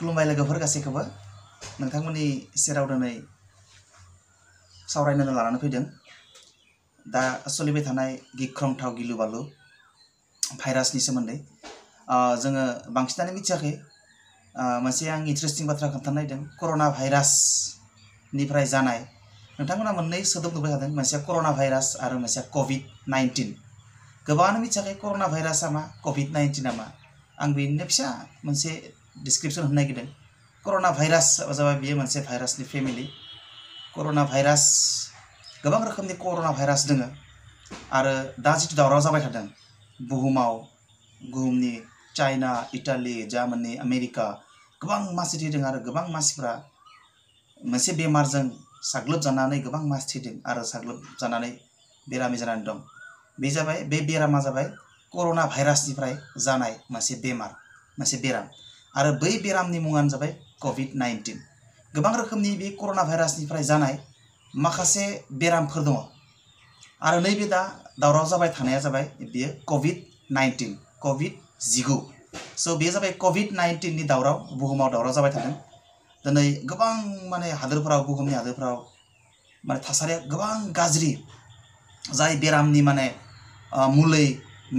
खुलुमबाय लोगोफोर गासैखौबो नोंथांमोननि सेराव दिनै सावरायनो लानानै फैदों दा सोलिबाय थानाय गिख्रंथाव गिलु-बालु भाइरासनि सोमोन्दै जोङो बांसिनानो मिथियाखै मोनसे आं इन्टारेस्टिं बाथ्रा खोन्थानो नागिरदों कर'ना भाइरासनिफ्राय जानाय नोंथांमोना मोननै सोदोब नुबाय थादों मोनसे कर'ना भाइरास आरो मोनसे कभिड-19 गोबाङानो मिथियाखै कर'ना भाइरासआ मा कभिड-19 मा आं बेनिनो फिसा मोनसे डिस्क्रिप्शन होनो नागिरदों कर'ना भाइरास जाबाय बेयो मोनसे भाइरासनि फेमिलि कर'ना भाइरास गोबां रोखोमनि कर'ना भाइरास दङ आरो दा जितु दावराव जाबाय थादों बुहुमनि चाइना इटाली जार्मानी आमेरिका गोबां मानसि थैदों आरो गोबां मानसिफ्रा मोनसे बेमारजों साग्लोबजानानै गोबां मानसि थैदों आरो साग्लोबजानानै बेरामि जानानै दं बे बेरामा जाबाय कर'ना भाइरासनिफ्राय जानाय मोनसे बेराम आरो बै बेरामनि मुङानो जाबाय कभिड-19 गोबां रोखोमनि बे कर'ना भाइरासनिफ्राय जानाय माखासे बेरामफोर दङ आरो नैबे दा दावराव जाबाय थानाया जाबाय बेयो कभिड-19 स' बेयो जाबाय कभिड-19 नि दावराव बुहुमाव दावराव जाबाय थादों दिनै गोबां हादोरफोराव बुहुमनि हादोरफोराव थासारिया गोबां गाज्रि जाय बेरामनि मुलि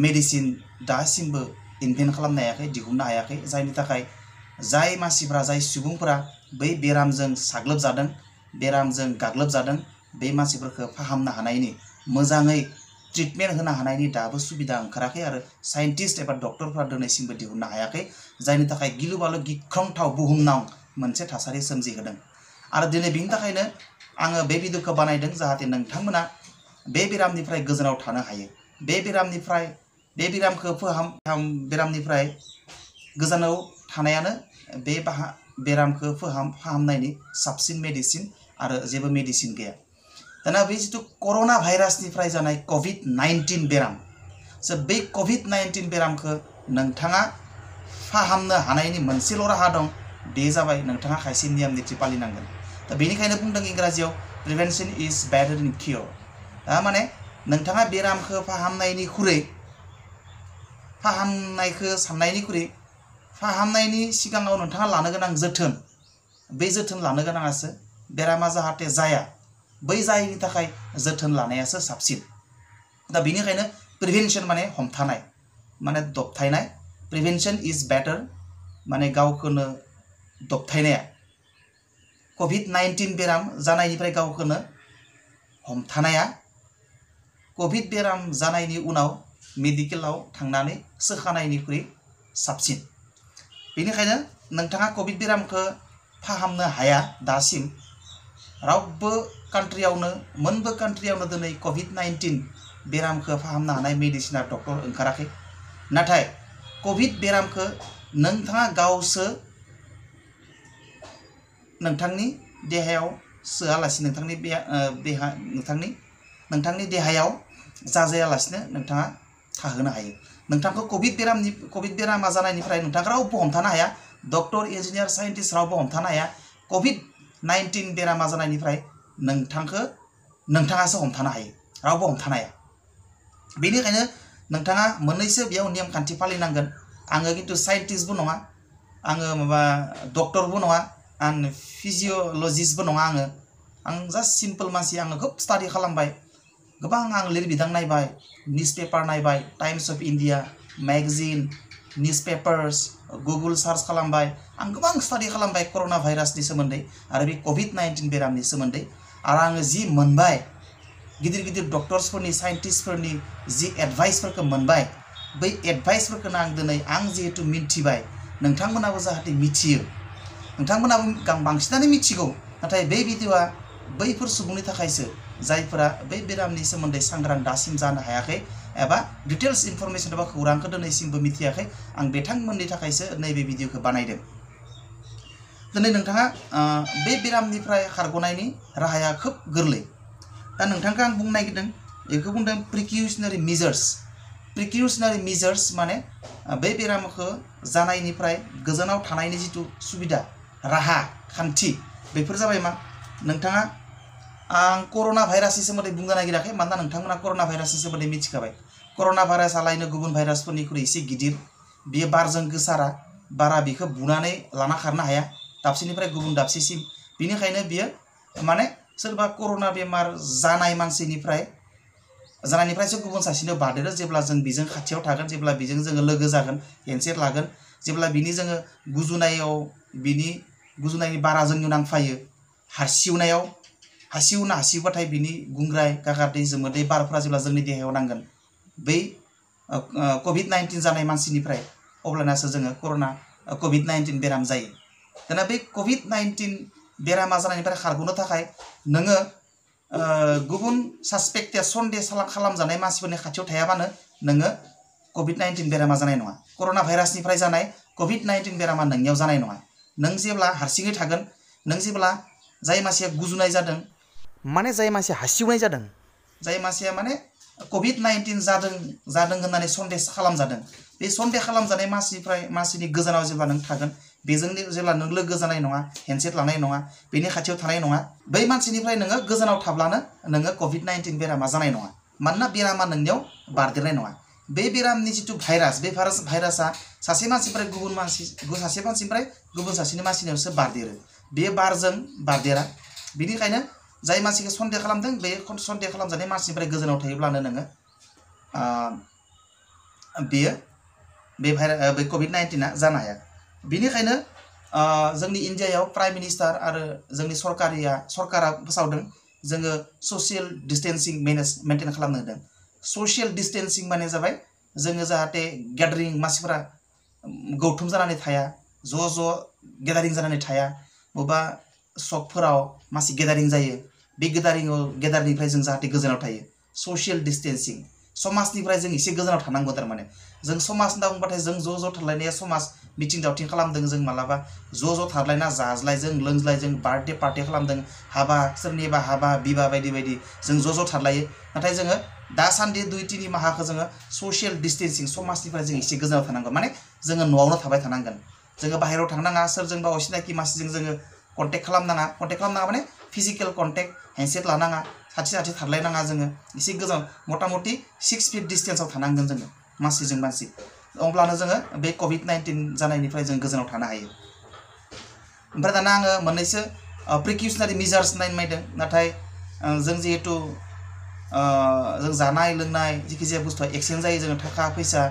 मेडिसिन दासिमबो इनभेन्ट खालामनो हायाखै दिहुननो हायाखै जायनि थाखाय जाय मानसिफ्रा जाय सुबुंफोरा बै बेरामजों साग्लोबजादों बेरामजों गाग्लोबजादों बे मानसिफोरखौ फाहामनो हानायनि मोजाङै ट्रिटमेन्ट होनो हानायनि दाबो सुबिदा ओंखाराखै आरो साइन्टिस्ट एबा डक्टरफ्रा दिनैसिमबो दिहुननो हायाखै जायनि थाखाय गिलु-बालु गिख्रंथाव बुहुमनां मोनसे थासारि सोमजिहोदों आरो दिनै बेनि थाखायनो आङो बे भिडिअखौ बानायदों जाहाथे नोंथांमोना बे बेरामनिफ्राय गोजानाव थानो हायो बे बेरामनिफ्राय गोजानाव थानायानो बे बेरामखौ फाहामनायनि साबसिन मेडिसिन आरो जेबो मेडिसिन गैया दाना बे जितु कर'ना भाइरासनिफ्राय जानाय कभिड-19 बेराम बे कभिड-19 बेरामखौ नोंथाङा फाहामनो हानायनि मोनसेल' राहा दं बे जाबाय नोंथाङा खायसे नियम निथि फालिनांगोन दा बेनिखायनो बुंदों इंराजियाव प्रिभेन्सन इज बेटार देन कियर दा नोंथाङा बेरामखौ साननायनिख्रुइ फाहामनायनि सिगाङाव नोंथाङा लानो गोनां जोथोन बे जोथोन लानो गोनाङासो बेरामा जाहाथे जाया बै जायैनि थाखाय जोथोन लानायासो साबसिन दा बेनिखायनो प्रिभेन्सन हमथानाय दबथायनाय प्रिभेन्सन इज बेटार गावखौनो दबथायनाया कभिड-19 बेराम जानायनिफ्राय गावखौनो हमथानाया कभिड बेराम जानायनि उनाव मेडिकेलाव थांनानै सोखानायनिख्रुइ साबसिन बेनिखायनो नोंथाङा कभिड बेरामखौ फाहामनो हाया दासिम रावबो मोनबो कान्ट्रियावनो दिनै कभिड-19 बेरामखौ फाहामनो हानाय मेडिसिना डक्टर ओंखाराखै नाथाय कभिड बेरामखौ नोंथाङा गावसो नोंथांनि देहायाव सोआलासिनो नोंथांनि देहायाव जाजायालासिनो नोंथाङा थाहोनो हायो नोंथांखौ कभिड बेरामा जानायनिफ्राय नोंथांखौ रावबो हमथानो हाया डक्टर इन्जिनियार साइन्टिस्ट रावबो हमथानो हाया कभिड-19 बेरामा जानायनिफ्राय नोंथाङासो हमथानो हायो रावबो हमथानो हाया बेनिखायनो नोंथाङा मोननैसो बेयाव नेम खान्थि फालिनांगोन आङो खिन्थु साइन्टिस्टबो नङा आङो डक्टरबो नङा आं फिजिअलजिस्टबो नङा आं जास्ट सिम्पोल मानसि आङो खोब स्टाडि खालामबाय गोबां आं लिरबिदां नायबाय निउसपेपार नायबाय Times of India magazine newspapers Google search खालामबाय आं गोबां स्टाडि खालामबाय कर'ना भाइरासनि सोमोन्दै आरो बे कभिड-19 बेरामनि सोमोन्दै आरो आङो जि मोनबाय गिदिर डक्टर्सफोरनि साइन्टिस्टफोरनि जि एडभाइसफोरखौ मोनबाय बै एडभाइसफोरखौनो आं जिहेतु मिथिबाय नोंथांमोनाबो जाहाथे मिथियो नोंथांमोनाबो बांसिनानो मिथिगौ नाथाय बे भिडिअआ बैफोर सुबुंनि थाखायसो जायफोरा बै बेरामनि सोमोन्दै सांग्रां दासिम जानो हायाखै एबा डिटेल्स इनफरमेसन एबा खौरांखौ दिनैसिमबो मिथियाखै आं बिथांमोननि थाखायसो नैबे भिडिअखौ बानायदों दिनै नोंथाङा बे बेरामनिफ्राय खारग'नायनि राहाया खोब गोरलै दा नोंथांखौ आं बुंनो नागिरदों बेखौ बुंदों प्रिकसनारि मेजार्स बे बेरामखौ जानायनिफ्राय गोजानाव थानायनि जिथु सुबिदा राहा खान्थि बेफोर जाबाय मा नोंथाङा आं कर'ना भाइरासनि सोमोन्दै बुंनो नागिराखै मानोना नोंथांमोना कर'ना भाइरासनि सोमोन्दै मिथिखाबाय कर'ना भाइरासालायनो गुबुन भाइरासफोरनिख्रुइ एसे गिदिर बेयो बारजों गोसारा बारा बेखौ बुनानै लाना खारनो हाया दाबसेनिफ्राय गुबुन दाबसेसिम बिनिखायनो बियो माने सोरबा कर'ना बेमार जानाय मानसिनिफ्राय जानायनिफ्रायसो गुबुन सासेनो बारदेरो जेब्ला जों बेजों खाथियाव थागोन जेब्ला बेजों जोङो लोगो जागोन हेन्डसेक लागोन जेब्ला बिनि जोङो गुजुनायाव बिनि गुजुनायनि बारा जोंनियाव नांफायो हासिवबाथाय बिनि गुंग्राय गागारदै जोमोदै बारफोरा जेब्ला जोंनि देहायाव नांगोन बै COVID-19 जानाय मानसिनिफ्राय अब्लानासो जोङो COVID-19 बेराम जायो दाना बे COVID-19 बेरामा जानायनिफ्राय खारग'नो थाखाय नोङो गुबुन सासपेक्टेड सन्देह खालामजानाय मानसिफोरनि खाथियाव थायाबानो नोङो COVID-19 बेरामा जानाय नङा कर'ना भाइरासनिफ्राय जानाय COVID-19 बेरामा नोंनियाव जानाय नङा नों जेब्ला हारसिङै थागोन नों जेब्ला जाय मानसिया गुजुनाय जादों माने जाय मानसिया हासिवनाय जादों जाय मानसिया माने COVID-19 जादों होननानै सन्देह खालामजादों बे सन्देह खालामजानाय मानसिनि गोजानाव जेब्ला नों थागोन बेजों जेब्ला नों लोगो जानाय नङा हेन्डसेक लानाय नङा बेनि खाथियाव थानाय नङा बै मानसिनिफ्राय नोङो गोजानाव थाब्लानो नोङो COVID-19 बेरामा जानाय नङा मानोना बेरामा नोंनियाव बारदेरनाय नङा बे बेरामनि जिथु भाइरास बे भाइरासआ सासे मानसिनिफ्राय गुबुन सासेनि मानसिनियावसो बारदेरो बे बारजों बारदेरा बिनिखायनो जाय मानसिखौ सन्देह खालामदों बे सन्देह खालामजानाय मानसिनिफ्राय गोजानाव थायोब्लानो नोङो बे COVID-19 जानो हाया बिनिखायनो जोंनि इन्डियायाव प्राइम मिनिस्टार आरो जोंनि सरकारा फोसावदों जोङो ससियेल डिस्टेन्सिं मेनटेन खालामनो होदों ससियेल डिस्टेन्सिं माने जाबाय जोङो जाहाथे गेदारिं मानसिफोरा गौथुम जानानै थाया ज' गेदारिं जानानै थाया बबेबा सकफोराव मानसि गेदारिं जायो बे गेदारिंनिफ्राय जों जाहाथे गोजानाव थायो ससियेल डिस्टेन्सिं समाजनिफ्राय जों एसे गोजानाव थानांगौ थारमाने जों समाज होनना बुंबाथाय जों ज' थालायनाया समाज मिटिं दावथिं खालामदों जों मालाबा ज' थालायना जाज्लायजों लोंज्लायजों बार्थडे पार्टि खालामदों हाबा सोरनिबा हाबा बिबा बायदि जों ज' थालायो नाथाय जोङो दासान्दि 2-3 माहाखौ जोङो ससियेल डिस्टेन्सिं समाजनिफ्राय जों एसे गोजानाव थानांगौ माने जोङो न'आवनो थाबाय थानांगोन जोङो बाहेरायाव थांनाङा सोरजोंबा असिनाखि मानसिजों जोङो कन्टेक्ट खालामनाङा माने फिजिकेल कन्टेक्ट हेन्डसेक लानाङा साथि थारलायनाङा जोङो एसे गोजान मथा मथि 6 feet डिस्टेन्सआव थानांगोन जोङो मानसिजों मानसि अब्लानो जोङो बे COVID-19 जानायनिफ्राय जों गोजानाव थानो हायो ओमफ्राय दाना आङो मोननैसो प्रिकसनारि मेजार्स नायदों नाथाय जों जिहेतु जों जानाय लोंनाय जिखिजाया बुस्थुआ एक्सचेन्ज जायो जोङो थाखा फैसा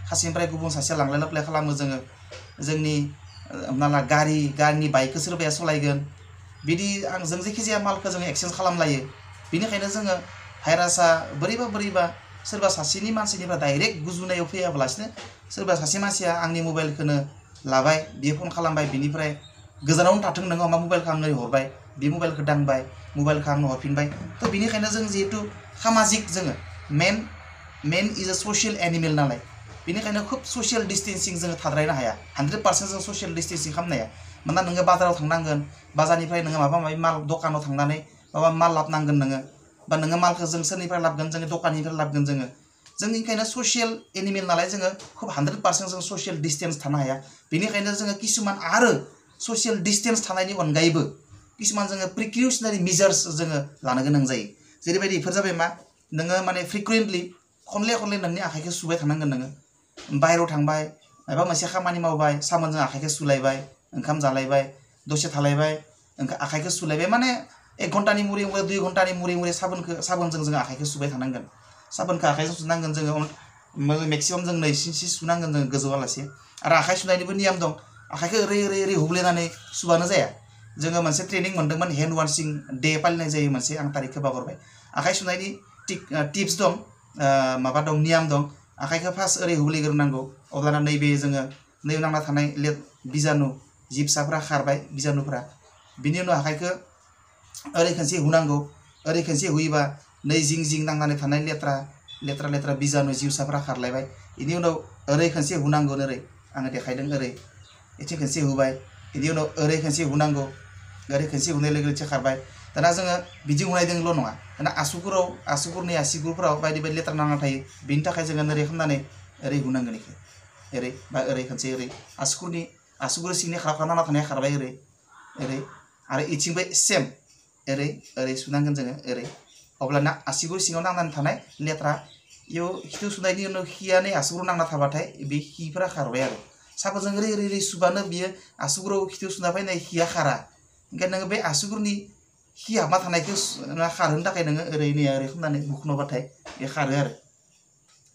सासेनिफ्राय गुबुन सासेया लांलाय लाबोलाय खालामो जोङो जोंनि हमना ला गारिनि बाइकखौ सोरबाया सालायगोन बिदि जों जिखिजाया मालखौ जोङो एक्सचेन्ज खालामलायो बिनिखायनो जोङो भाइरासआ बोरैबा सोरबा सासेनि मानसिनिफ्राय डाइरेक्ट गुजुनायाव फैयाब्लासिनो सोरबा सासे मानसिया आंनि मबाइलखौनो लाबाय बियो फन खालामबाय बिनिफ्राय गोजानावनो थाथों नोङो मा मबाइलखौ आंनो हरबाय बे मबाइलखौ दांबाय मबाइलखौ आंनो हरफिनबाय थ' बिनिखायनो जों जिहेतु सामाजिक जोङो मेन इज अ ससियेल एनिमेल नालाय बिनिखायनो खोब ससियेल डिस्टेन्सिं जोङो थाद्रायनो हाया 100% जों ससियेल डिस्टेन्सिं खालामनो हाया मानोना नोङो बाजाराव थांनांगोन बाजारनिफ्राय नोङो माबा माबि माल दखानाव थांनानै माबा माल लाबोनांगोन नोङो बा नोङो मालखौ जों सोरनिफ्राय लाबोगोन जोङो दखाननिफ्राय लाबोगोन जों ओंखायनो ससियेल एनिमेल नालाय जोङो खोब 100% जों ससियेल डिस्टेन्स थानो हाया बेनिखायनो जोङो किसुमान आरो ससियेल डिस्टेन्स थानायनि अनगायैबो किसुमान जोङो प्रिकसनारि मेजार्स जोङो लानो गोनां जायो जेरैबायदि बेफोर जाबाय मा नोङो माने फ्रिकुवेन्टलि खनले नोंनि आखाइखौ सुबाय थानांगोन नोङो बाहेरायाव थांबाय माबा मोनसे खामानि मावबाय साबोनजों आखाइखौ सुलायबाय ओंखाम जालायबाय दसे थालायबाय आखाइखौ सुलायबाय माने 1 घन्टानि मुरे 2 घन्टानि मुरे साबोनजों जों आखाइखौ सुबाय थानांगोन साबोनखौ आखाइजों सुनांगोन जोङो मेक्सिमाम जों 2 इंसि सुनांगोन जों गोजौआलासे आरो आखाइ सुनायनिबो नियम दं आखाइखौ ओरै हुब्लेनानै सुबानो जाया जोङो मोनसे ट्रेनिं मोन्दोंमोन हेन्ड वाशिं डे फालिनाय जायो मोनसे आं तारिखखौ बावगारबाय आखाइ सुनायनि टिप्स दं माबा दं नियम दं आखाइखौ फार्स्ट ओरै हुब्लेग्रोनांगौ अब्लाना नैबे जोङो नैबे नांना थानाय बिजानु जिबसाफ्रा खारबाय बिजानुफ्रा बिनि उनाव आखाइखौ ओरै खनसे हुनांगौ ओरै खनसे हुयोबा नै जिं नांनानै थानाय लेथ्रा बिजानु जिउसाफ्रा खारलायबाय बेनि उनाव ओरै खनसे हुनांगौ ओरै आङो देखायदों ओरै एथिं खनसे हुबाय बेनि उनाव ओरै खनसे हुनांगौ ओरै खनसे हुनाय लोगो लोगो खारबाय दाना जोङो बिदि हुनायजोंल' नङा दाना आसुगुरफोराव बायदि लेथ्रा नांना थायो बिनि थाखाय जोङो ओरै खालामनानै ओरै हुनांगोन बेखौ ओरै बा ओरै खनसे ओरै आसुगुर सिंनि नांना थानाया खारबाय ओरै आरो इथिंबो सेम ओरै सुनांगोन जोङो ओरै अब्लाना आसुगुर सिङाव नांनानै थानाय लेथ्रा इयाव खिथु सुनायनि उनाव खियानो आसुगुराव नांना थाबाथाय बे खिफोरा खारबाय आरो साबोनजों रै सुबानो बियो आसुगुराव खिथु सुना फैनाय हिया खारा ओंखायनो नोङो बे आसुगुरनि हि हाबना थानायखौ खारहोनो थाखाय नोङो ओरै खालामनानै बुखुनोबाथाय बे खारो आरो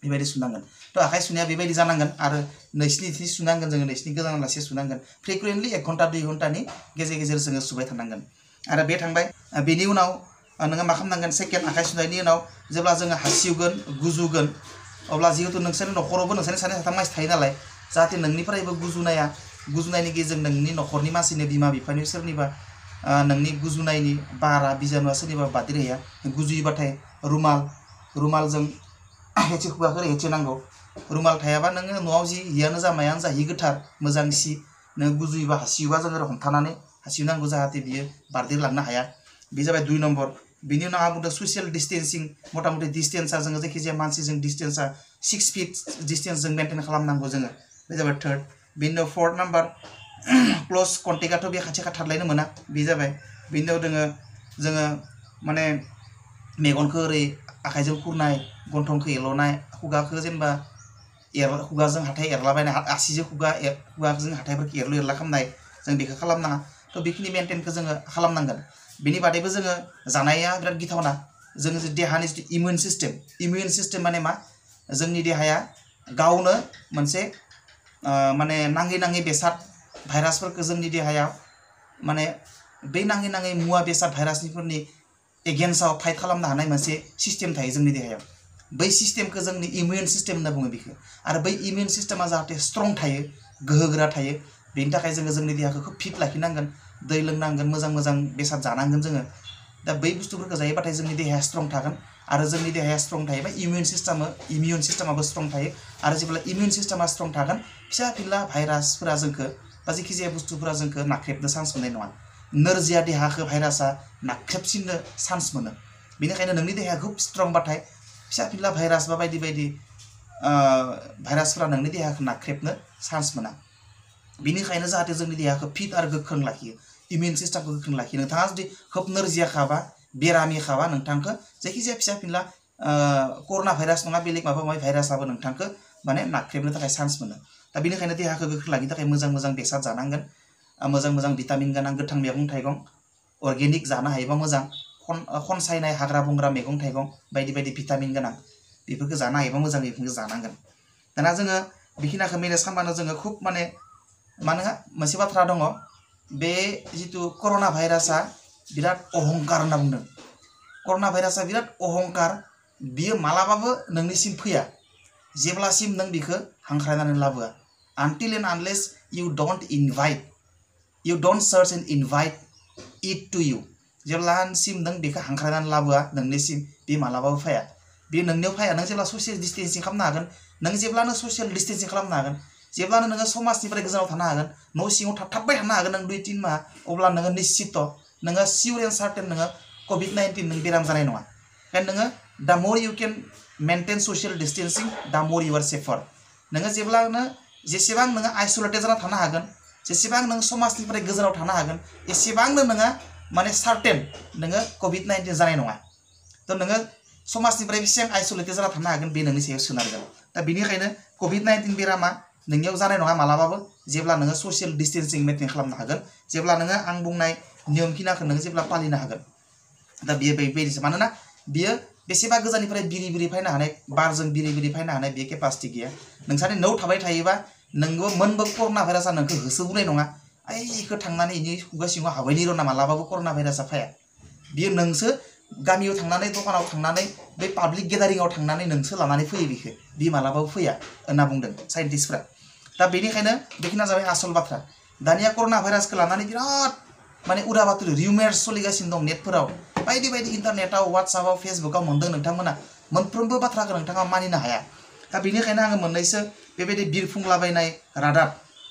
बेबायदि सुनांगोन थ' आखाइ सुनाया बेबायदि जानांगोन आरो नैस्नि सुनांगोन जोङो नैस्नि गोजान लासे सुनांगोन फ्रिकुवेन्टलि 1 घन्टा 2 घन्टानि गेजेर गेजेर जोङो सुबाय थानांगोन आरो बे थांबाय बेनि उनाव नोङो मा खालामनांगोन सेकेन्ड आखाइ सुनायनि उनाव जेब्ला जोङो हासिवगोन गुजुगोन अब्ला जिहेतु नोंसोरनि न'खरावबो नोंसोरनि सानै साथाम मानसि थायो नालाय जाहाथे नोंनिफ्रायबो गुजुनायनि गेजेरजों नोंनि न'खरनि मानसिनो बिमा बिफानि सोरनिबा नोंनि गुजुनायनि बारा बिजानुआ सोरनिबा बादेरहैया गुजुयोबाथाय रुमालजों हेचे खुगाखौ हेचे नांगौ रुमाल थायाबा नोङो न'आव जि हियानो जा मायानो जा हि गोथार मोजां सि नों गुजुयोबा हासियोबा जोङो हमथानानै हासिवनांगौ जाहाथे बियो बारदेरलांनो हाया बे जाबाय 2 नम्बर बिनि उनाव आं बुंदों ससियेल डिस्टेन्सिं मथा मथि डिस्टेन्सआ जोङो जायखिजाया मानसिजों डिस्टेन्सआ 6 फिट डिस्टेन्स जों मेनटेन खालामनांगौ जोङो बे जाबाय 3rd बिनि उनाव 4th नाम्बार क्लोज कन्टेक्टआथ' बे खाथि थारलायनो मोना बे जाबाय बिनि उनाव जोङो माने मेगनखौ ओरै आखाइजों खुरनाय गन्थंखौ एल'नाय खुगाखौ जेनेबा खुगाजों हाथाइ एरलाबायनाय आसिजों खुगाजों हाथाइफोरखौ एरला खालामनाय जों बेखौ खालामनाङा थ' बेखिनि मेनटेनखौ जोङो खालामनांगोन बेनि बादैबो जोङो जानाया बिराद गिथावना जोङो देहानि जिथु इमिउन सिस्टेम माने मा जोंनि देहाया गावनो मोनसे माने नाङै बेसाद भाइरासफोरखौ जोंनि देहायाव माने बे नाङै मुवा बेसाद भाइरासफोरनि एगेन्स्टआव फाइट खालामनो हानाय मोनसे सिस्टेम थायो जोंनि देहायाव बै सिस्टेमखौ जोंनि इमिउन सिस्टेम होनना बुङो बेखौ आरो बै इमिउन सिस्टेमा जाहाथे स्ट्रं थायो गोहोगोरा थायो बेनि थाखाय जोङो जोंनि देहाखौ खोब फिट लाखिनांगोन दै लोंनांगोन मोजां बेसाद जानांगोन जोङो दा बै बुस्थुफोरखौ जायोबाथाय जोंनि देहाया स्ट्रं थागोन आरो जोंनि देहाया स्ट्रं थायोबा इमिउन सिस्टेमाबो स्ट्रं थायो आरो जेब्ला इमिउन सिस्टेमा स्ट्रं थागोन फिसा फिला भाइरासफोरा जोंखौ बा जायखिजाया बुस्थुफोरा जोंखौ नाख्रेबनो चान्स मोननाय नङा नोरजिया देहाखौ भाइरासआ नाख्रेबसिननो चान्स मोनो बेनिखायनो नोंनि देहाया खूब स्ट्रंबाथाय फिसा फिला भाइरास बा बायदि भाइरासफोरा नोंनि देहाखौ नाख्रेबनो चान्स मोना बेनिखायनो जाहाथे जोंनि देहाखौ फिट आरो गोख्रों लाखियो इमिउन सिस्टेमखौ गोख्रों लाखियो नोंथाङा जुदि खोब नोरजिया खाबा बेरामि खाबा नोंथांखौ जायखिजाया फिसा फिला कर'ना भाइरास नङा बेलेग माबा भाइरासआबो नोंथांखौ माने नाख्रेबनो थाखाय चान्स मोनो दा बेनिखायनो देहाखौ गोख्रों लाखिनो थाखाय मोजां बेसाद जानांगोन मोजां भिटामिन गोनां गोथां मैगं थाइगं अर्गेनिक जानो हायोबा मोजां खनसायनाय हाग्रा बंग्रा मैगं थाइगं बायदि भिटामिन गोनां बेफोरखौ जानो हायोबा मोजां बेफोरखौ जानांगोन दाना जोङो बेखिनिखौ मेनेज खालामबानो जोङो खुब माने मानोना मोनसे बाथ्रा दङ बे जितु कर'ना भाइरासआ बिराद अहंकार होनना बुंदों कर'ना भाइरासआ बिराद अहंकार बियो मालाबाबो नोंनिसिम फैया जेब्लासिम नों बिखौ हांख्रायनानै लाबोआ until and unless you don't search and invite it to you जेब्लासिम नों बेखौ हांख्रायनानै लाबोआ नोंनिसिम बे मालाबाबो फैया बे नोंनियाव फैया नों जेब्ला ससियेल डिस्टेन्सिं खालामनो हागोन नों जेब्लानो ससियेल डिस्टेन्सिं खालामनो हागोन जेब्लानो नोङो समाजनिफ्राय गोजानाव थानो हागोन न' सिङाव थाथाबबाय थानो हागोन नों 2-3 माह अब्ला नोङो निश्चित नोङो सियर एन्ड सार्टेन नोङो COVID-19 नों बेराम जानाय नङा ओंखायनो नोङो दा मोर इउ केन मेनटेन ससियेल डिस्टेन्सिं दा मोर इउ आर सेफार नोङो जेसेबां नोङो आइसोलेटेड जाना थानो हागोन जेसेबां नों समाजनिफ्राय गोजानाव थानो हागोन एसेबांनो नोङो माने सार्टेन नोङो COVID-19 जानाय नङा थ' नोङो समाजनिफ्राय बेसेबां आइसोलेटेड जाना थानो हागोन बे नोंनि सायाव सोनारगोन दा बेनिखायनो COVID-19 बेरामा नोंनियाव जानाय नङा मालाबाबो जेब्ला नोङो ससियेल डिस्टेन्सिं मेनटेन खालामनो हागोन जेब्ला नोङो आं बुंनाय नियमखिनाखौ नोङो जेब्ला फालिनो हागोन दा बियो बेबायदिसो मानोना बियो बेसेबा गोजाननिफ्राय बिरि फैनो हानाय बारजों बिरि फैनो हानाय बे केपासिटि गैया नोंसानि न'आव थाबाय थायोबा नोंबो मोनबो कर'ना भाइरासआ नोंखौ होसोबोनाय नङा इखौ थांनानै इनि खुगा सिङाव हाबैनि रना मालाबाबो कर'ना भाइरासआ फैया बियो नोंसो गामियाव थांनानै दखानाव थांनानै बे पाब्लिक गेदारिंआव थांनानै नोंसो लानानै फैयो बेखौ बे मालाबाबो फैया होनना बुंदों साइन्टिस्टफ्रा दा बेनिखायनो बेखिनिया जाबाय आसल बाथ्रा दानिया कर'ना भाइरासखौ लानानै बिराद माने उरा बाथुरि रिउमार्स सोलिगासिनो दं नेटफोराव बायदि इन्टारनेटआव वाट्सएपआव फेसबुकआव मोनदों नोंथांमोना मोनफ्रोमबो बाथ्राखौ नोंथाङा मानिनो हाया दा बेनिखायनो आङो मोननैसो बेबायदि बिरफुंलाबायनाय रादाब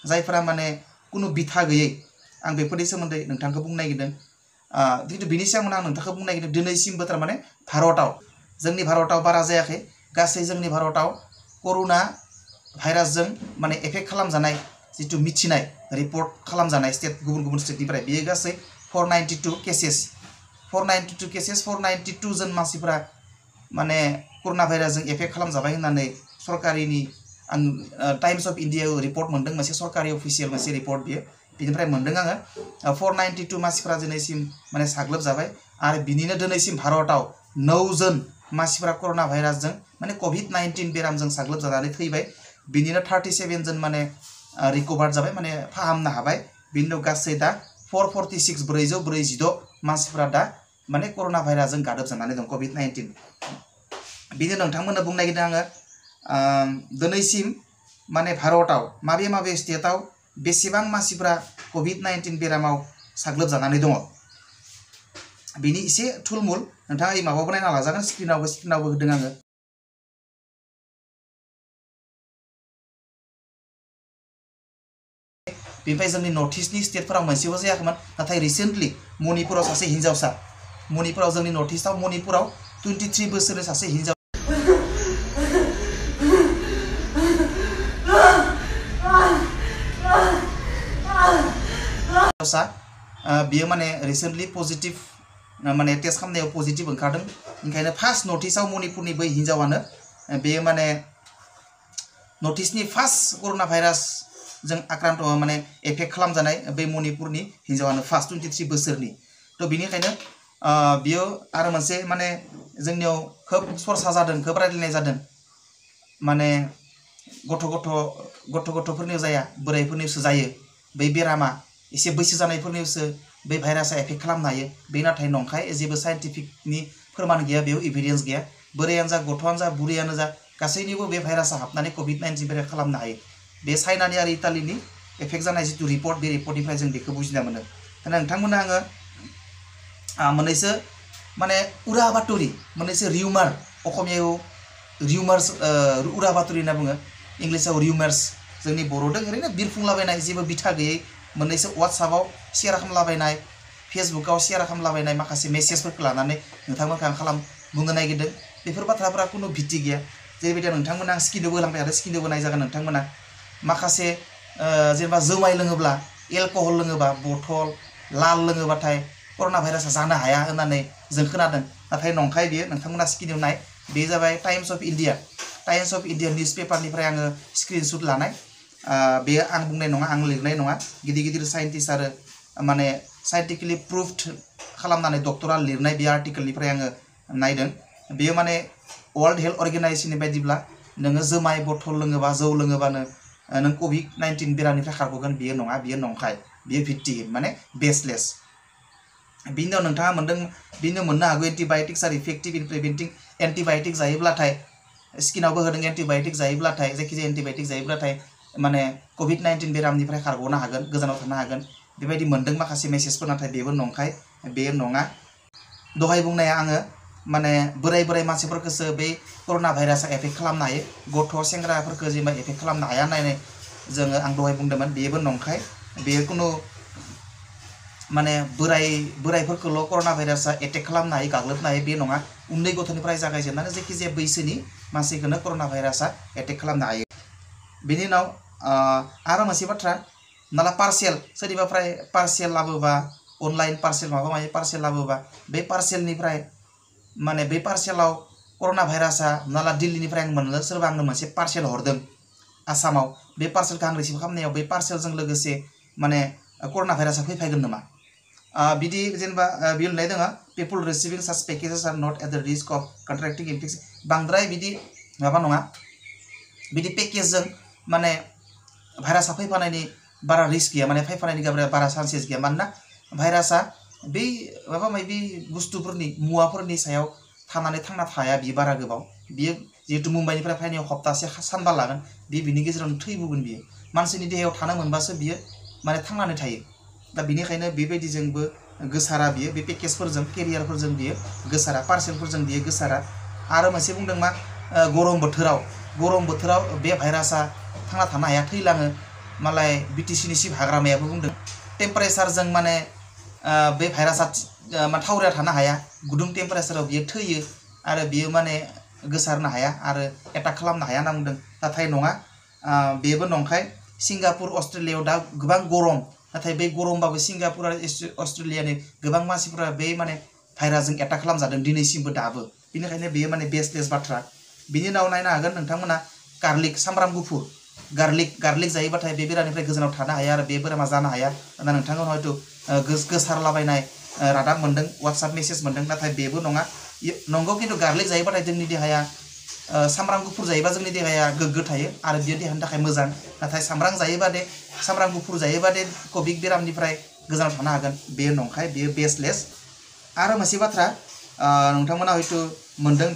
जायफोरा माने कुनु बिथा गैयै आं बेफोरनि सोमोन्दै नोंथांखौ बुंनो नागिरदों खिन्थु बिनि सिगां आं नोंथांखौ बुंनो नागिरदों दिनैसिमबो थारमाने जोंनि भारताव बारा जायाखै गासै जोंनि भारताव कर'ना भाइरासजों माने एफेक्ट खालामजानाय जितु मिथिनाय रिपर्ट खालामजानाय स्टेट गुबुन स्टेटनिफ्राय बेयो गासै 492 केसेस 492 जन मानसिफोरा माने कर'ना भाइरासजों एफेक्ट खालामजाबाय होननानै सरकारिनि आं टाइम्स अफ इन्डिया रिपर्ट मोनदों मोनसे सरकारि अफिसियेल मोनसे रिपर्ट बियो बिनिफ्राय मोनदों आङो 492 मानसिफ्रा दिनैसिम माने साग्लोबजाबाय आरो बिनिनो दिनैसिम भारताव 9 जन मानसिफ्रा कर'ना भाइरासजों माने COVID-19 बेरामजों साग्लोबजानानै थैबाय बिनिनो 37 जन माने रिकभार जाबाय माने फाहामनो हाबाय बिनि उनाव गासै दा 446 446 मानसिफ्रा दा माने कर'ना भाइरासजों गादब जानानै दं COVID-19 बिनि नोंथांमोननो बुंनो नागिरदों आङो दिनैसिम माने भारताव माबे माबे स्टेटआव बेसेबां मानसिफ्रा COVID-19 बेरामाव साग्लोबजानानै दङ बिनि एसे थुलमुल नोंथाङा এই माबाबो नायना लाजागोन स्क्रिनावबो होदों आङो बेनिफ्राय जोंनि नर्थ इस्टनि स्टेटफोराव मोनसेबो जायाखैमोन नाथाय रिसेन्टलि मणिपुराव सासे हिन्जावसा मणिपुराव जोंनि नर्थ इस्टआव मणिपुराव 23 बोसोरनि सासे हिन्जावसा बियो माने रिसेन्टलि पजिटिव माने टेस्ट खालामनायाव पजिटिव ओंखारदों ओंखायनो फार्स्ट नर्थ इस्टआव मणिपुरनि बै हिन्जावानो बेयो माने नर्थ इस्टनि फार्स्ट कर'ना भाइरास जों आक्रान्त माने एफेक्ट खालामजानाय बे मणिपुरनि हिन्जावानो फार्स्ट 23 बोसोरनि तो बिनिखायनो बियो आरो मोनसे माने जोंनियाव खोब सरसा जादों खोब रायज्लायनाय जादों माने गथ'फोरनियाव जाया बोराइफोरनियावसो जायो बै बेरामा एसे बैसो जानायफोरनियावसो बै भाइरासा एफेक्ट खालामनो हायो बे नाथाय नंखाय जेबो साइन्टिफिकनि फोरमान गैया बेयाव एभिडेन्स गैया बोरायानो जा गथ'आनो जा बुरैयानो जा गासैनिबो बे भाइरासा हाबनानै COVID-19 बेराम खालामनो हायो बे चाइनानि आरो इटालिनि एफेक्ट जानाय जितु रिपर्ट बे रिपर्टनिफ्राय जों बेखौ बुजिना मोनो नोंथांमोननो आङो मोननैसो माने उरा बातरि मोननैसो रिउमार असमियाव रिउमार्स उरा बातरि होनना बुङो इंलिसाव रिउमार्स जोंनि बर'दों ओरैनो बिरफुंलाबायनाय जेबो बिथा गैयै मोननैसो WhatsAppआव शेयार खालामलाबायनाय फेसबुकआव शेयार खालामलाबायनाय माखासे मेसेजफोरखौ लानानै नोंथांमोनखौ आं बुंनो नागिरदों बेफोर बाथ्राफोरा खुनु भित्ति गैया जेरैबायदि नोंथांमोना आं स्क्रिनावबो होलांबाय आरो स्क्रिनावबो नायजागोन नोंथांमोना माखासे जेनेबा जुमाय लोङोब्ला एलकहल लोङोबा बथल लाल लोङोबाथाय कर'ना भाइरासा जानो हाया होननानै जों खोनादों नाथाय नंखाय बियो नोंथांमोना स्क्रिनाव नाय बे जाबाय टाइम्स अफ इन्डिया निउस पेपारनिफ्राय आङो स्क्रिनशट लानाय बे आं बुंनाय नङा आं लिरनाय नङा गिदिर गिदिर साइन्टिस्ट आरो माने साइन्टिफिकलि प्रुभड खालामनानै डक्टरा लिरनाय बे आर्टिकेलनिफ्राय आङो नायदों बेयो माने वर्ल्ड हेल्थ अर्गेनाइजेशननि बायदिब्ला नोङो जुमाय बथल लोङोबा जौ लोङोबानो नों COVID-19 बेरामनिफ्राय खारग'गोन बियो नङा बियो नंखाय बियो भित्तिहीन माने बेसलेस बिनि उनाव नोंथाङा मोनदों बिनो मोननो हागौ एन्टिबाय'टिक्स आर इफेक्टिभ इन प्रिभेन्टिं एन्टिबाय'टिक जायोब्लाथाय स्किनावबो होदों एन्टिबाय'टिक जायोब्लाथाय जायखिजाया एन्टिबाय'टिक जायोब्लाथाय माने COVID-19 बेरामनिफ्राय खारग'नो हागोन गोजानाव थानो हागोन बेबायदि मोनदों माखासे मेसेजफोर नाथाय बेबो नंखाय बे नङा दहाय बुंनाया आङो माने बोराय मानसिफोरखौसो बे कर'ना भाइरासा एफेक्ट खालामनो हायो गथ' सेंग्राफोरखौ जेनेबा एफेक्ट खालामनो हाया होननानै जोङो आं दहाय बुंदोंमोन बेबो नंखाय बेयो खुनु माने बोरायफोरखौल' कर'ना भाइरासा एटेक खालामनो हायो गाग्लोबनो हायो बे नङा उन्दै गथ'निफ्राय जागायजेननानै जायखिजाया बैसोनि मानसिखौनो कर'ना भाइरासा एटेक खालामनो हायो बेनि उनाव आरो मोनसे बाथ्रा नाला पार्सेल सोरनिबा पार्सेल लाबोबा अनलाइन पार्सेल माबा माबि पार्सेल लाबोबा बे पार्सेलनिफ्राय माने बे पार्सेलाव कर'ना भाइरासा नाला दिल्लीनिफ्राय आं मोननो सोरबा आंनो मोनसे पार्सेल हरदों आसामाव बे पार्सेलखौ आं रिसिभ खालामनायाव बे पार्सेलजों लोगोसे माने कर'ना भाइरासा फैफागोन नामा बिदि जेनेबा बियो लिरनाय दङ people receiving such packages are not at the risk of contracting infection बांद्राय बिदि माबा नङा बिदि पेकेजजों माने भाइरासा फैफानायनि बारा रिस्क गैया माने फैफानायनि बारा चान्सेस गैया मानोना भाइरासा बै माबा माबि बुस्थुफोरनि मुवाफोरनि सायाव थानानै थांना थाया बियो बारा गोबाव बियो जिहेतु मुम्बाइनिफ्राय फैनायाव हप्तासे सानबा लागोन बिनि गेजेरावनो थैबोगोन बियो मानसिनि देहायाव थानो मोनबासो बियो माने थांनानै थायो दा बिनिखायनो बेबायदिजोंबो गोसारा बियो बे पेकेजफोरजों केरियारफोरजों बियो गोसारा पार्सेलफोरजों बियो गोसारा आरो मोनसे बुंदों मा गरम बोथोराव बे भाइरासा थांना थानो हाया थैलाङो मालाय BTCनि सिफ हाग्रामायाबो बुंदों टेम्पारेचारजों माने बे भाइरासा माने थावरिया थानो हाया गुदुं टेम्पारेचाराव बियो थैयो आरो बियो माने गोसारनो हाया आरो एटाक खालामनो हाया होनना बुंदों नाथाय नङा बेबो नंखाय सिंगापुर अस्ट्रेलियायाव दा गोबां गरम नाथाय बे गरमबाबो सिंगापुर आरो अस्ट्रेलियानि गोबां मानसिफोरा बे माने भाइरासजों एटाक खालामजादों दिनैसिमबो दाबो बेनिखायनो बेयो माने बेसलेस बाथ्रा बिनि उनाव नायनो हागोन नोंथांमोना गार्लिक सामब्राम गुफुर गार्लिक जायोबाथाय बे बेरामनिफ्राय गोजानाव थानो हाया आरो बे बेरामा जानो हाया होनना नोंथांमोन हयथ' गोसारलाबायनाय रादाब मोन्दों WhatsApp मेसेज मोन्दों नाथाय बेबो नङा नंगौ खिन्थु गार्लिक जायोबाथाय जोंनि देहाया सामब्राम गुफुर जायोबा जोंनि देहाया गोग्गो थायो आरो बियो देहानि थाखाय मोजां नाथाय सामब्राम गुफुर जायोबा दे कभिड बेरामनिफ्राय गोजानाव थानो हागोन बेयो नंखाय बेयो बेसलेस आरो मोनसे बाथ्रा नोंथांमोना हयथ' मोन्दों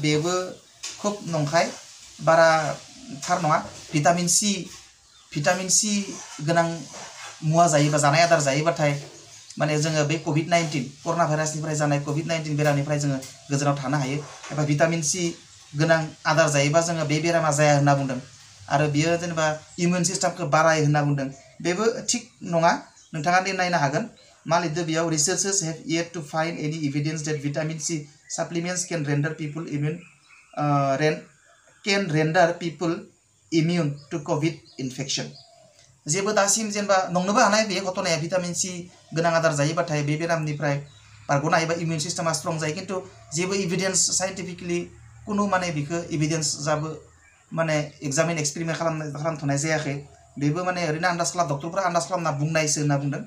बेबो खुब नंखाय बारा थार नङा भिटामिन सि गोनां मुवा जायोबा जानाय आदार जायोबाथाय माने जोङो बे COVID-19 कर'ना भाइरासनिफ्राय जानाय COVID-19 बेरामनिफ्राय जोङो गोजानाव थानो हायो एबा भिटामिन सि गोनां आदार जायोबा जोङो बे बेरामा जाया होनना बुंदों आरो बियो जेनेबा इमिउन सिस्टेमखौ बारायो होनना बुंदों बेबो थिग नङा नोंथाङा नायनो हागोन मा लिरदों बेयाव researchers have yet to find any evidence that vitamin C supplements can render people immune to COVID infection जेबो दासिम जेनेबा नंनोबो हानाय बे घटनाया भिटामिन सि गोनां आदार जायोबाथाय बे बेरामनिफ्राय बारग'नो हायोबा इमिउन सिस्टेमा स्ट्रं जायो खिन्थु जेबो एभिडेन्स साइन्टिफिकलि कुनु माने बिखौ एभिडेन्स जाबो माने एग्जामिन एक्सपेरिमेन्ट खालामथ'नाय जायाखै बेबो माने ओरैनो आन्दाज डक्टरफोरा आन्दाज खालामना बुंनायसो होनना बुंदों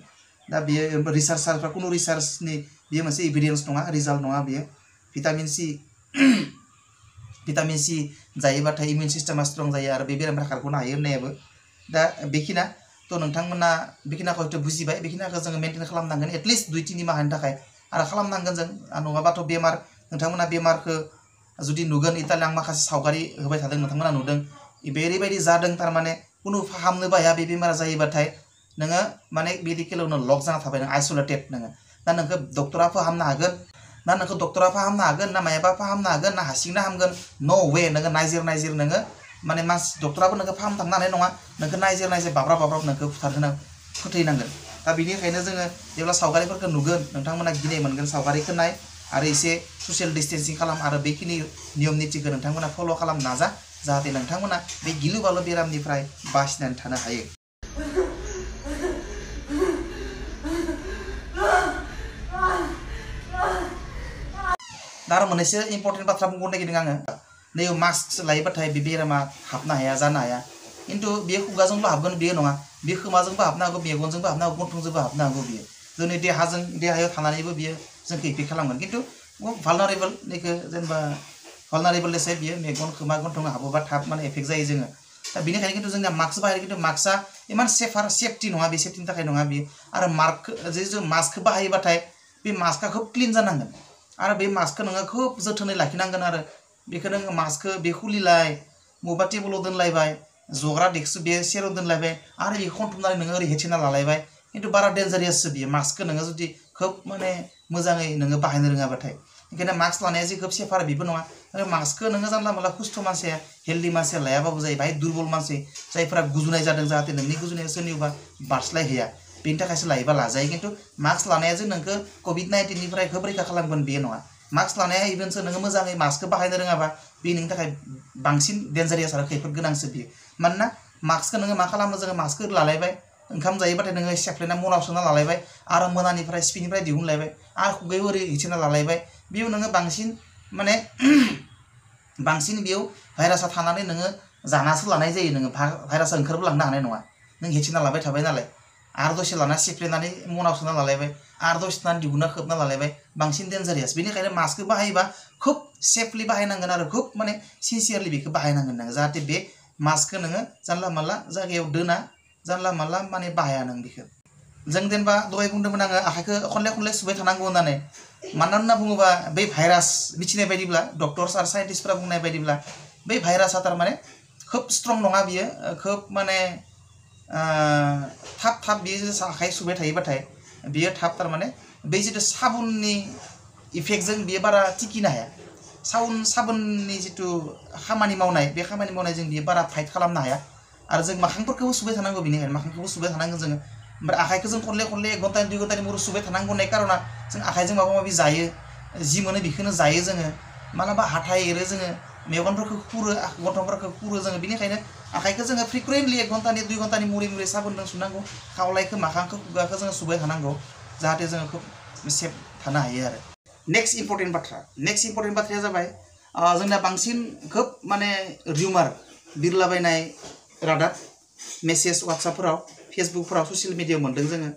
दा बेयो रिसार्चारफ्रा कुनु रिसार्चनि बेयो मोनसे एभिडेन्स नङा रिजाल्ट नङा बेयो भिटामिन सि जायोबाथाय इमिउन सिस्टेमा स्ट्रं जायो आरो बे बेरामनिफ्राय खारग'नो हायो होननायाबो दा बेखिना थ' नोंथांमोना बेखिनाखौ हयथ' बुजिबाय बेखिनाखौ जोङो मेनटेन खालामनांगोन एटलिस्ट 2-3 माहानि थाखाय आरो खालामनांगोन जों नङाबाथ' बेमार नोंथांमोना बेमारखौ जुदि नुगोन इटालि आं माखासे सावगारि होबाय थादों नोंथांमोना नुदों बेबायदि जादों थारमाने कुनु फाहामनोबो हाया बे बेमारा जायोबाथाय नोङो माने मेडिकेलावनो लक जाना थाबाय नों आइसोलेटेड नोङो दा नोंखौ डक्टरा फाहामनो हागोन ना मायाबा फाहामनो हागोन ना हारसिंनो हामगोन नो वे नोङो नायजिर नोङो माने डक्टराबो नोंखौ फाहामनो थांनो हानाय नङा नोंखौ नायजिर बाब्राब नोंखौ फोथैनांगोन दा बेनिखायनो जोङो जेब्ला सावगारिफोरखौ नुगोन नोंथांमोना गिनाय मोनगोन सावगारिखौ नाय आरो एसे ससियेल डिस्टेन्सिं खालाम आरो बेखिनि नियम नितिखौ नोंथांमोना फल' खालाम नाजा जाहाथे नोंथांमोना बे गिलु बालु बेरामनिफ्राय बासिनानै थानो हायो दा आरो मोननैसो इम्पर्टेन्ट बाथ्रा बुंबावनो नागिरदों आङो नै मास्क लायोबाथाय बे बेरामा हाबनो हाया जानो हाया खिन्थु बे खुगाजोंल' हाबगोन बेयो नङा बे खोमाजोंबो हाबनो हागौ मेगनजोंबो हाबनो हागौ गन्थंजोंबो हाबनो हागौ बियो जोंनि देहायाव थानानैबो बियो जोंखौ इफेक्ट खालामगोन खिन्थु भालनारेबल बेखौ जेनेबा भालनारेबल लेसे बियो मेगन खोमा गन्थं हाबोबा थाब माने इफेक्ट जायो जोङो दा बेनिखायनो खिन्थु जोंनिया मास्क बाहायो खिन्थु मास्कआ इमान सेफटि नङा बे सेफटिनि थाखाय नङा बियो आरो जों मास्कखौ बाहायोबाथाय बे मास्कआ खोब क्लिन जानांगोन आरो बे मास्कखौ नोङो खोब जोथोनै लाखिनांगोन आरो बेखौ नोङो मास्कखौ बे खुलिलाय बबेबा टेबोलाव दोनलायबाय जग्रा डेस्क बे सेराव दोनलायबाय आरो बेखौ खनथुमनानै नोङो ओरै हेथेना लालायबाय खिन्थु बारा डेन्जारियाससो बियो मास्कखौ नोङो जुदि खोब माने मोजाङै नोङो बाहायनो रोङाबाथाय ओंखायनो मास्क लानाया जे खोब सेफार बेबो नङा आरो मास्कखौ नोङो जानला मोनला खुस्थ' मानसिया हेल्दि मानसिया लायाबाबो जायो बाहाय दुरबल मानसि जायफोरा गुजुनाय जादों जाहाथे नोंनि गुजुनाया सोरनिबा बारस्लायहैया बेनि थाखायसो लायोबा लाजायो खिन्थु मास्क लानाया जे नोंखौ COVID-19निफ्राय खोब रैखा खालामगोन बे नङा मास्क लानाया इभेनसो नोङो मोजाङै मास्कखौ बाहायनो रोङाबा बे नोंनि थाखाय बांसिन डेन्जारियास आरो खैफोद गोनांसो बियो मानोना मास्कखौ नोङो मा खालामो जोङो मास्कखौ लालायबाय ओंखाम जायोबाथाय नोङो सेफ्लेना मनाव सोना लालायबाय आरो मोनानिफ्राय सिपिनिफ्राय दिहुनलायबाय आरो खुगायाव ओरै हेथेना लालायबाय बेयाव नोङो बांसिन बेयाव भाइरासआ थानानै नोङो जानासो लानाय जायो नोङो भाइरासआ ओंखारबो लांनो हानाय नङा नों हेथेना लाबाय थाबाय नालाय आरो दसे लाना सेफ्लेनानै मनाव सोना लालायबाय आरो दसे थानानै दिहुनना खोबना लालायबाय बांसिन डेन्जारियास बेनिखायनो मास्कखौ बाहायोबा खोब सेफलि बाहायनांगोन आरो खोब माने सिनसियारलि बेखौ बाहायनांगोन नोङो जाहाथे बे मास्कखौ नोङो जानला मानला जायगायाव दोना जानला मानला माने बाहाया नों बेखौ जों जेनेबा दहाय बुंदोंमोन आङो आखाइखौ खनले सुबाय थानांगौ होननानै मानो होनना बुङोबा बै भाइरास मिथिनाय बायदिब्ला डक्टर्स आरो साइन्टिस्टफोरा बुंनाय बायदिब्ला बै भाइरासआ थारमाने खोब स्ट्रं नङा बियो खोब माने थाब बियो आखाइ सुबाय थायोबाथाय बियो थाब थारमाने बै जितु साबुननि इफेक्टजों बियो बारा टिकिनो हाया साबुननि जितु खामानि मावनाय बे खामानि मावनायजों बियो बारा फाइट खालामनो हाया आरो जों माखांफोरखौबो सुबाय थानांगौ बेनिखायनो माखांखौबो सुबाय थानांगोन जोङो ओमफ्राय आखाइखौ जों खनले 1 घन्टानि 2 घन्टानि मुरै सुबाय थानांगौ होननाय कारना जों आखाइजों माबा माबि जायो जि मोनो बेखौनो जायो जोङो मालाबा हाथाय एरो जोङो मेगनफोरखौ खुरो गन्थंफोरखौ खुरो जोङो बेनिखायनो आखाइखौ जोङो फ्रिकुवेन्टलि 1 घन्टानि 2 घन्टानि मुरै साबुनजों सुनांगौ खावलायखौ माखांखौ खुगाखौ जोङो सुबाय थानांगौ जाहाथे जोङो खोब सेफ थानो हायो आरो नेक्स्ट इम्पर्टेन्ट बाथ्राया जाबाय जोंना बांसिन खोब माने रिउमार बिरलाबायनाय रादाब मेसेज WhatsAppफोराव फेसबुकफोराव ससियेल मिडियायाव मोन्दों जोङो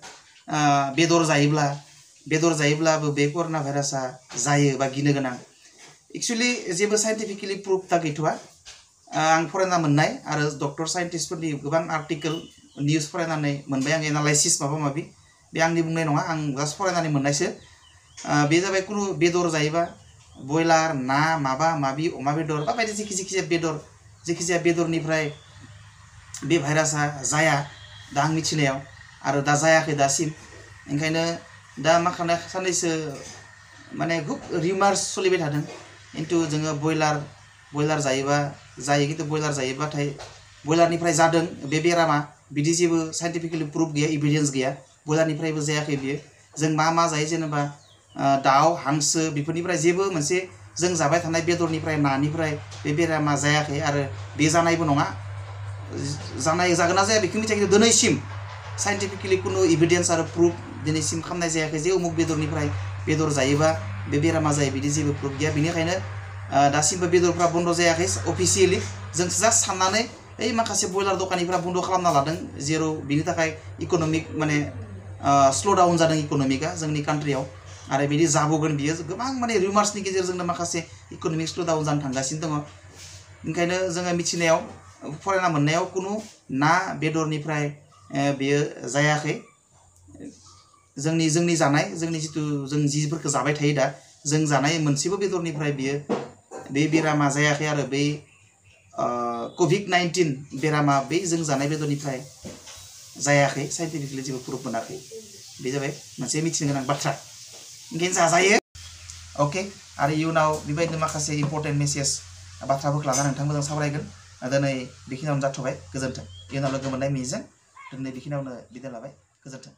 बेदर जायोब्लाबो बे कर'ना भाइरासआ जायो बा गिनो गोनां एक्चुअली जेबो साइन्टिफिकेलि प्रुफ दा गैथ'आ आं फरायना मोननाय आरो डक्टर साइन्टिस्टफोरनि गोबां आर्टिकेल निउस फरायनानै मोनबाय आं एनालाइसिस माबा माबि बे आंनि बुंनाय नङा आं जास्ट फरायनानै मोननायसो बे जाबाय कुनु बेदर जायोबा बयलार ना माबा माबि अमा बेदर बा बायदि जेखिजाया बेदरनिफ्राय बे भाइरासआ जाया दा आं मिथिनायाव आरो दा जायाखै दासिम ओंखायनो दा मा खालामनाय साननैसो माने खुब रिमार्स सोलिबाय थादों खिन्थु जोङो बयलार जायोबा जायो खिन्थु बयलार जायोबाथाय बयलारनिफ्राय जादों बे बेरामा बिदि जेबो साइन्टिफिकेलि प्रुफ गैया एभिडेन्स गैया बयलारनिफ्रायबो जायाखै बियो जों मा जायो जेनेबा दाउ हांसो बेफोरनिफ्राय जेबो मोनसे जों जाबाय थानाय बेदरनिफ्राय नानिफ्राय बे बेरामा जायाखै आरो बे जानायबो नङा जागोन ना जाया बेखौ मिथिया खिन्थु दिनैसिम साइन्टिफिकेलि कुनु एभिडेन्स आरो प्रुफ दिनैसिम खालामनाय जायाखै जे उमुक बेदरनिफ्राय बेदर जायोबा बे बेरामा जायो बिदि जेबो प्रुफ गैया बेनिखायनो दासिमबो बेदरफ्रा बन्द जायाखै अफिसियेलि जों जास्ट साननानै ओइ माखासे बयलार दखानिफ्रा बन्द खालामना लादों जेराव बिनि थाखाय इक'नमिक माने स्ल' डाउन जादों इक'नमिकआ जोंनि कान्ट्रियाव आरो बिदि जाबोगोन बियो गोबां माने रिमार्सनि गेजेरजोंनो माखासे इक'नमिक स्ल' डाउन जानो थांगासिनो दङ ओंखायनो जोङो मिथिनायाव फरायना मोननायाव कुनु ना बेदरनिफ्राय बेयो जायाखै जोंनि जानाय जोंनि जितु जों जिफोरखौ जाबाय थायो दा जों जानाय मोनसेबो बेदरनिफ्राय बियो बे बेरामा जायाखै आरो बै COVID-19 बेरामा बै जों जानाय बेदरनिफ्राय जायाखै साइन्टिफिकेलि जेबो प्रुफ मोनाखै बे जाबाय मोनसे मिथिनो गोनां बाथ्रा ओंखायनो जाजायो अके आरो इयुनाव बेबायदिनो माखासे इम्पर्टेन्ट मेसेज बाथ्राफोरखौ लानानै नोंथांमोनजों सावरायगोन दिनै बेखिनियावनो जाथ'बाय गोजोन्थों इयुनाव लोगो मोननाय मिजिं दिनै बेखिनियावनो बिदाय लाबाय गोजोन्थों।